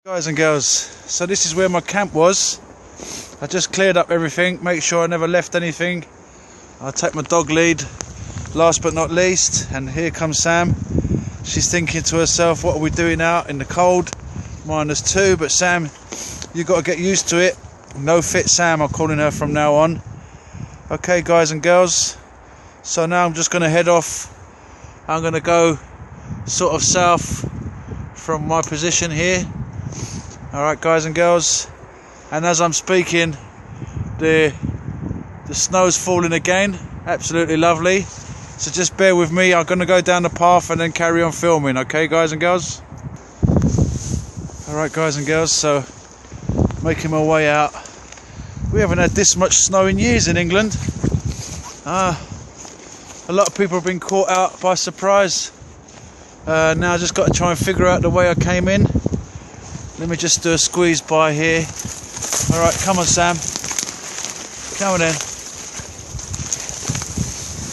Guys and girls, so this is where my camp was. I just cleared up everything, make sure I never left anything. I'll take my dog lead last but not least, and here comes Sam. She's thinking to herself, what are we doing out in the cold? -2, but Sam, you got to get used to it. No fit Sam, I'm calling her from now on. Okay guys and girls, so now I'm just going to head off. I'm going to go sort of south from my position here. Alright guys and girls, and as I'm speaking, the snow's falling again. Absolutely lovely. So just bear with me, I'm going to go down the path and then carry on filming, okay guys and girls? Alright guys and girls, so making my way out. We haven't had this much snow in years in England. A lot of people have been caught out by surprise. Now I just got to try and figure out the way I came in. Let me just do a squeeze by here. Alright, come on Sam. Come on then.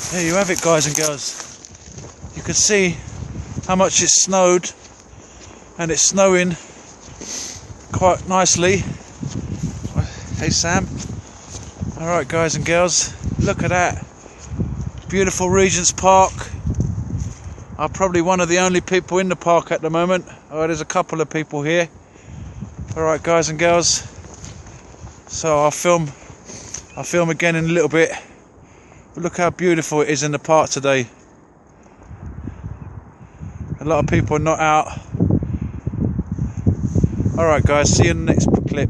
There you have it guys and girls. You can see how much it snowed, and it's snowing quite nicely. Hey Sam. Alright guys and girls, look at that. Beautiful Regent's Park. I'm probably one of the only people in the park at the moment. Oh, there's a couple of people here. Alright guys and girls, so I'll film again in a little bit. But look how beautiful it is in the park today. A lot of people are not out. Alright guys, see you in the next clip.